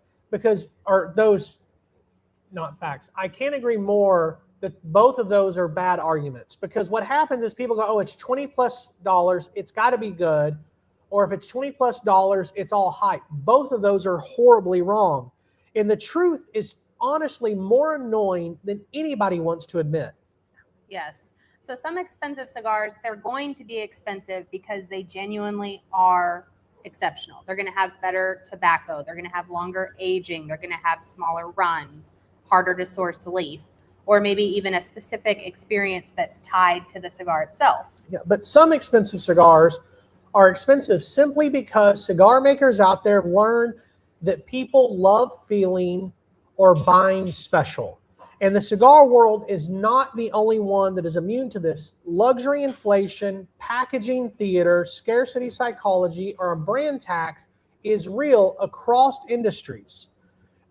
not facts. I can't agree more that both of those are bad arguments, because what happens is people go, oh, it's $20+, it's got to be good. Or if it's $20+, it's all hype. Both of those are horribly wrong. And the truth is honestly more annoying than anybody wants to admit. Yes. So some expensive cigars, they're going to be expensive because they genuinely are exceptional. They're going to have better tobacco. They're going to have longer aging. They're going to have smaller runs, harder to source leaf, or maybe even a specific experience that's tied to the cigar itself. Yeah, but some expensive cigars are expensive simply because cigar makers out there have learned that people love feeling or buying special. And the cigar world is not the only one that is immune to this. Luxury inflation, packaging theater, scarcity psychology, or a brand tax is real across industries.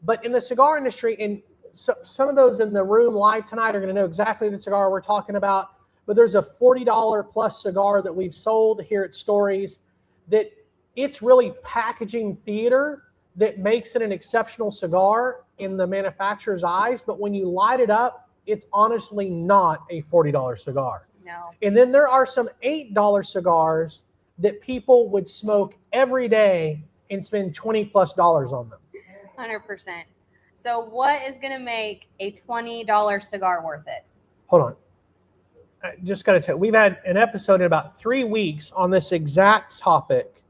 But in the cigar industry, and so some of those in the room live tonight are going to know exactly the cigar we're talking about. But there's a $40 plus cigar that we've sold here at Stories that it's really packaging theater that makes it an exceptional cigar in the manufacturer's eyes. But when you light it up, it's honestly not a $40 cigar. No. And then there are some $8 cigars that people would smoke every day and spend $20+ on them. 100%. So what is going to make a $20 cigar worth it? Hold on. I just got to tell you, we've had an episode in about 3 weeks on this exact topic.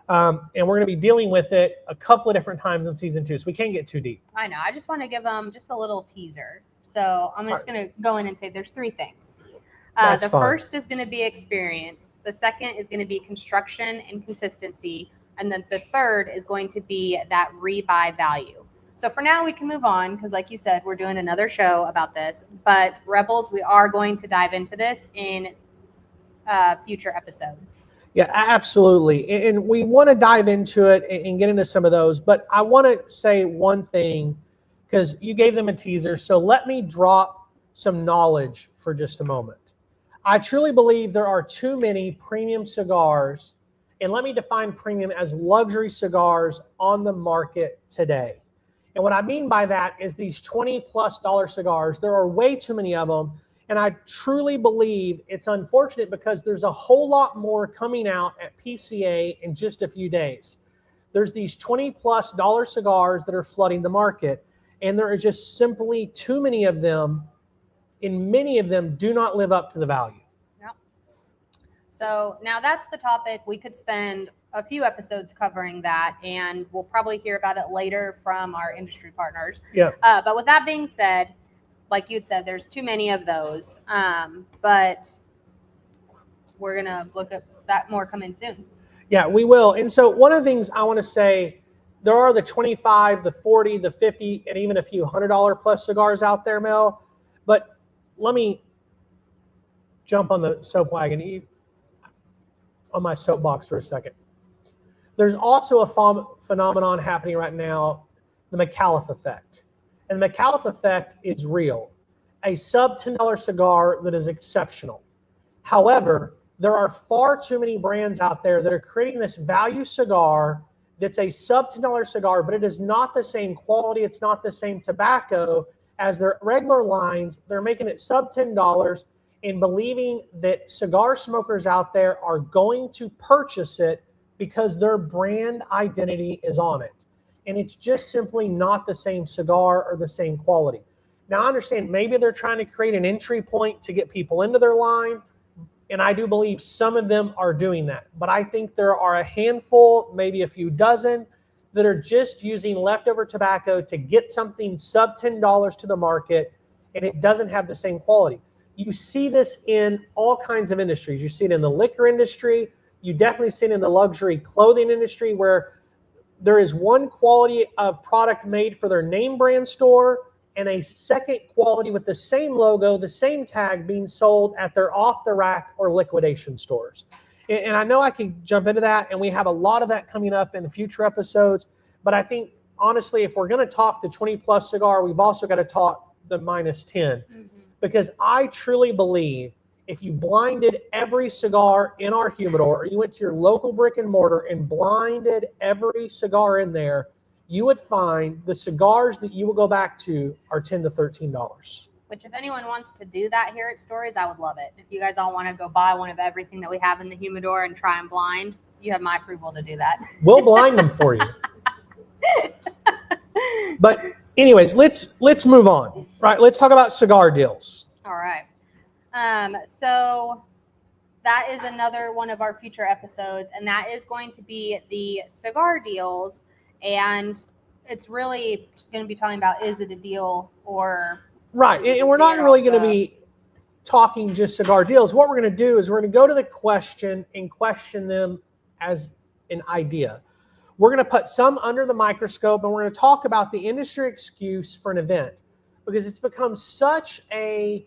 And we're going to be dealing with it a couple of different times in season 2, so we can't get too deep. I know. I just want to give them just a little teaser. So I'm just going to go in and say there's 3 things. The first is going to be experience. The second is going to be construction and consistency. And then the third is going to be that rebuy value. So for now, we can move on because, like you said, we're doing another show about this. But Rebels, we are going to dive into this in a future episode. Yeah, absolutely. And we want to dive into it and get into some of those. But I want to say one thing, because you gave them a teaser. So let me drop some knowledge for just a moment. I truly believe there are too many premium cigars, and let me define premium as luxury cigars on the market today. And what I mean by that is these $20+ cigars, there are way too many of them. And I truly believe it's unfortunate because there's a whole lot more coming out at PCA in just a few days. There's these $20+ cigars that are flooding the market, and there are just simply too many of them, and many of them do not live up to the value. Yep. So now that's the topic. We could spend a few episodes covering that, and we'll probably hear about it later from our industry partners. Yeah. But with that being said, like you'd said, there's too many of those. But we're going to look at that more coming soon. Yeah, we will. And so one of the things I want to say, there are the 25, the 40, the 50, and even a few $100+ cigars out there, Mel. But let me jump on the soap wagon, on my soapbox for a second. There's also a phenomenon happening right now, the McAuliffe effect. And the McAuliffe effect is real. A sub $10 cigar that is exceptional. However, there are far too many brands out there that are creating this value cigar that's a sub $10 cigar, but it is not the same quality, it's not the same tobacco as their regular lines. They're making it sub $10 and believing that cigar smokers out there are going to purchase it because their brand identity is on it. And it's just simply not the same cigar or the same quality. Now, I understand maybe they're trying to create an entry point to get people into their line, and I do believe some of them are doing that. But I think there are a handful, maybe a few dozen, that are just using leftover tobacco to get something sub $10 to the market, and it doesn't have the same quality. You see this in all kinds of industries. You see it in the liquor industry. You definitely see it in the luxury clothing industry, where there is one quality of product made for their name brand store and a second quality with the same logo, the same tag being sold at their off-the-rack or liquidation stores. And I know I could jump into that, and we have a lot of that coming up in future episodes. But I think, honestly, if we're going to talk the 20+ cigar, we've also got to talk the -10. Mm-hmm. Because I truly believe if you blinded every cigar in our humidor, or you went to your local brick and mortar and blinded every cigar in there, you would find the cigars that you will go back to are $10 to $13. Which, if anyone wants to do that here at Stories, I would love it. If you guys all want to go buy one of everything that we have in the humidor and try and blind, you have my approval to do that. We'll blind them for you. But anyways, let's move on. Right, let's talk about cigar deals. All right. So that is another one of our future episodes, and that is going to be the cigar deals. And it's really going to be talking about, is it a deal or... Right, and we're not really going to be talking just cigar deals. What we're going to do is we're going to go to the question and question them as an idea. We're going to put some under the microscope, and we're going to talk about the industry excuse for an event, because it's become such a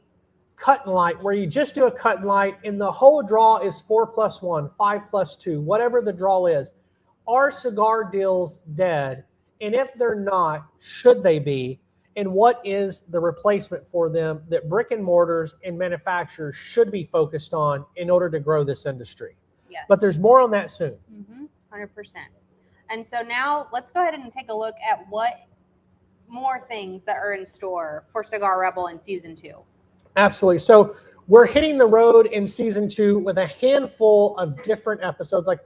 cut and light where you just do a cut and light and the whole draw is 4+1, 5+2, whatever the draw is. Are cigar deals dead? And if they're not, should they be? And what is the replacement for them that brick and mortars and manufacturers should be focused on in order to grow this industry? Yes. But there's more on that soon. 100%. And so now let's go ahead and take a look at what more things that are in store for Cigar Rebel in season 2. Absolutely. So we're hitting the road in season 2 with a handful of different episodes, like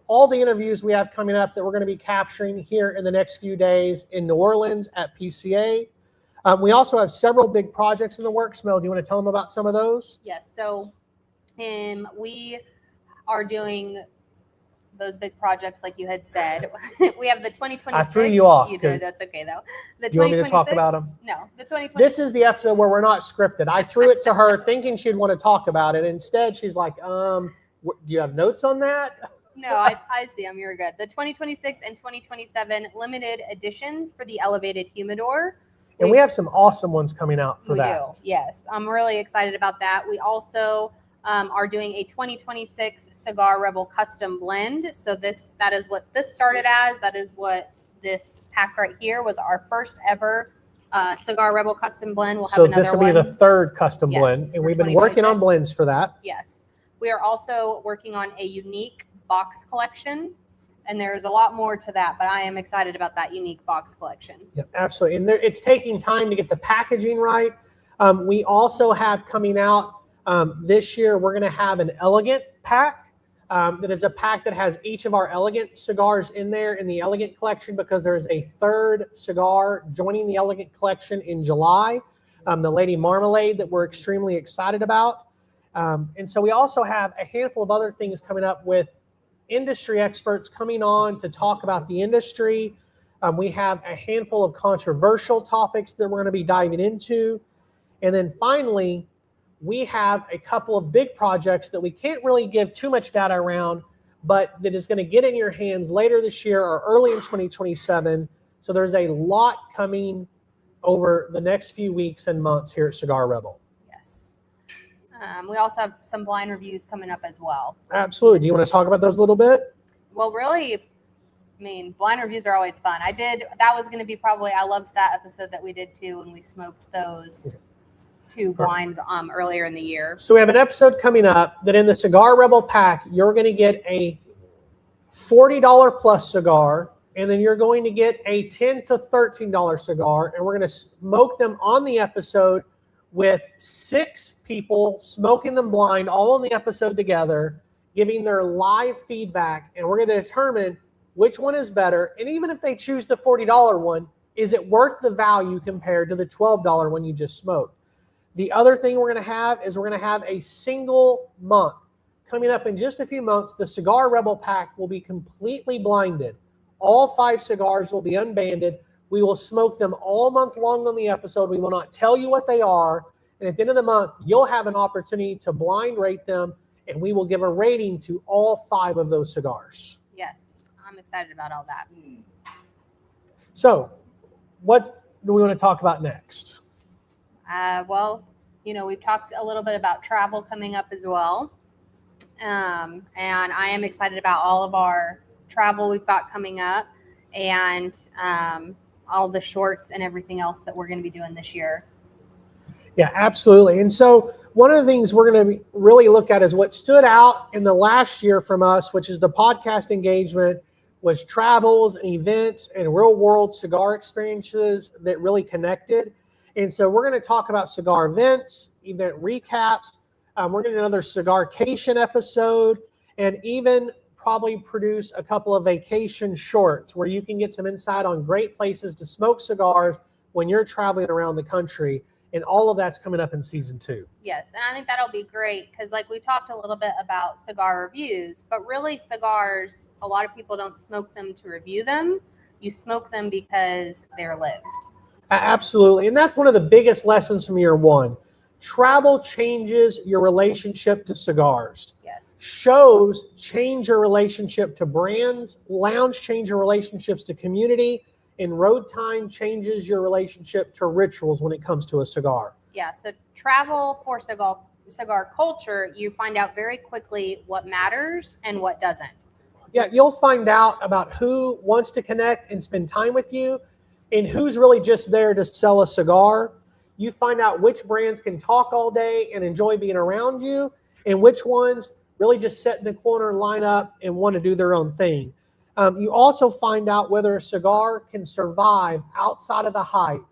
all the interviews we have coming up that we're going to be capturing here in the next few days in New Orleans at PCA. We also have several big projects in the works. Mel, do you want to tell them about some of those? Yes. So we are doing those big projects like you had said. We have the 2026. I threw you off. You did. That's okay, though. The do you want me to talk about them? No. The 2026. This is the episode where we're not scripted. I threw it to her thinking she'd want to talk about it. Instead, she's like, do you have notes on that? No, I see them. You're good. The 2026 and 2027 limited editions for the elevated humidor. And we have some awesome ones coming out for that. We do, yes. I'm really excited about that. We also are doing a 2026 Cigar Rebel custom blend. So that is what this started as. That is what this pack right here was, our first ever Cigar Rebel custom blend. We'll have another one. So this will be the third custom blend, and we've been working on blends for that. Yes. We are also working on a unique box collection, and there's a lot more to that, but I am excited about that unique box collection. Yep, absolutely. And it's taking time to get the packaging right. We also have coming out this year, we're going to have an elegant pack that is a pack that has each of our elegant cigars in there in the elegant collection, because there's a third cigar joining the elegant collection in July, the Lady Marmalade, that we're extremely excited about. And so we also have a handful of other things coming up with industry experts coming on to talk about the industry. We have a handful of controversial topics that we're going to be diving into. And then finally, we have a couple of big projects that we can't really give too much data around, but that is going to get in your hands later this year or early in 2027. So there's a lot coming over the next few weeks and months here at Cigar Rebel. Yes. We also have some blind reviews coming up as well. Absolutely. Do you want to talk about those a little bit? Well, really, I mean, blind reviews are always fun. That was going to be I loved that episode that we did too when we smoked those 2 blinds earlier in the year. So we have an episode coming up that in the Cigar Rebel pack, you're going to get a $40 plus cigar, and then you're going to get a $10 to $13 cigar, and we're going to smoke them on the episode with 6 people smoking them blind, all on the episode together, giving their live feedback, and we're going to determine which one is better. And even if they choose the $40 one, is it worth the value compared to the $12 one you just smoked? The other thing we're going to have is we're going to have a single month. Coming up in just a few months, the Cigar Rebel pack will be completely blinded. All 5 cigars will be unbanded. We will smoke them all month long on the episode. We will not tell you what they are. And at the end of the month, you'll have an opportunity to blind rate them, and we will give a rating to all 5 of those cigars. Yes, I'm excited about all that. So what do we want to talk about next? Well, we've talked a little bit about travel coming up as well. And I am excited about all of our travel we've got coming up, and all the shorts and everything else that we're going to be doing this year. Yeah, absolutely. And so one of the things we're going to really look at is what stood out in the last year from us, which is the podcast engagement, was travels and events and real world cigar experiences that really connected. And so we're going to talk about cigar events, event recaps. We're going to do another cigarcation episode, and even probably produce a couple of vacation shorts where you can get some insight on great places to smoke cigars when you're traveling around the country. And all of that's coming up in season 2. Yes, and I think that'll be great because, like, we talked a little bit about cigar reviews, but really cigars, a lot of people don't smoke them to review them. You smoke them because they're lived. Absolutely. And that's one of the biggest lessons from year 1. Travel changes your relationship to cigars. Yes. Shows change your relationship to brands. Lounge change your relationships to community. And road time changes your relationship to rituals when it comes to a cigar. Yeah, so travel for cigar culture, you find out very quickly what matters and what doesn't. Yeah, you'll find out about who wants to connect and spend time with you and who's really just there to sell a cigar. You find out which brands can talk all day and enjoy being around you, and which ones really just sit in the corner and line up and want to do their own thing. You also find out whether a cigar can survive outside of the hype.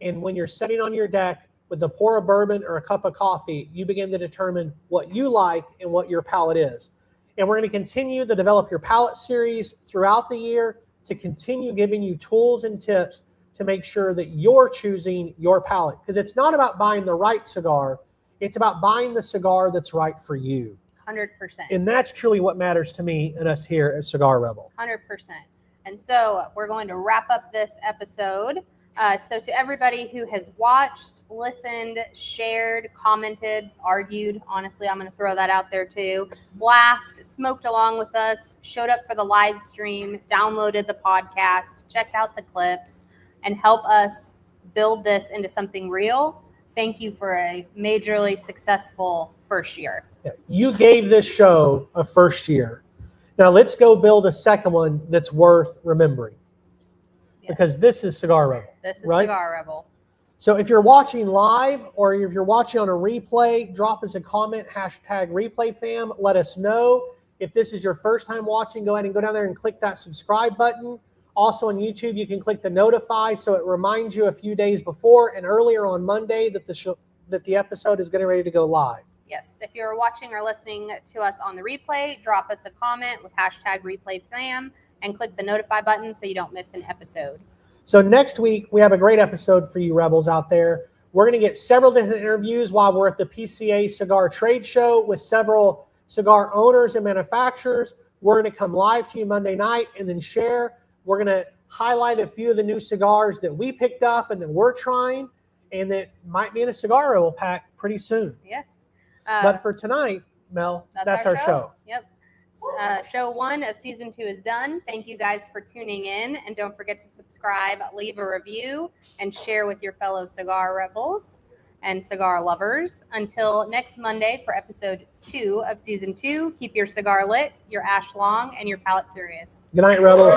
And when you're sitting on your deck with a pour of bourbon or a cup of coffee, you begin to determine what you like and what your palate is. And we're going to continue the Develop Your Palate series throughout the year to continue giving you tools and tips to make sure that you're choosing your palate. Because it's not about buying the right cigar. It's about buying the cigar that's right for you. 100%. And that's truly what matters to me and us here at Cigar Rebel. 100%. And so we're going to wrap up this episode. So to everybody who has watched, listened, shared, commented, argued, honestly, I'm going to throw that out there too, laughed, smoked along with us, showed up for the live stream, downloaded the podcast, checked out the clips, and help us build this into something real. Thank you for a majorly successful first year. Yeah, you gave this show a first year. Now let's go build a second one that's worth remembering. Yes. Because this is Cigar Rebel. This is right? Cigar Rebel. So if you're watching live or if you're watching on a replay, drop us a comment, #ReplayFam. Let us know. If this is your first time watching, go ahead and go down there and click that subscribe button. Also on YouTube, you can click the notify so it reminds you a few days before and earlier on Monday that the episode is getting ready to go live. Yes, if you're watching or listening to us on the replay, drop us a comment with #ReplayFam and click the notify button so you don't miss an episode. So next week, we have a great episode for you rebels out there. We're going to get several different interviews while we're at the PCA Cigar Trade Show with several cigar owners and manufacturers. We're going to come live to you Monday night and then share. We're going to highlight a few of the new cigars that we picked up and that we're trying and that might be in a Cigar Rebel pack pretty soon. Yes. But for tonight, Mel, that's our show. Yep. Show 1 of season 2 is done. Thank you guys for tuning in. And don't forget to subscribe, leave a review, and share with your fellow cigar rebels and cigar lovers. Until next Monday for episode 2 of season 2, keep your cigar lit, your ash long, and your palate curious. Good night, rebels.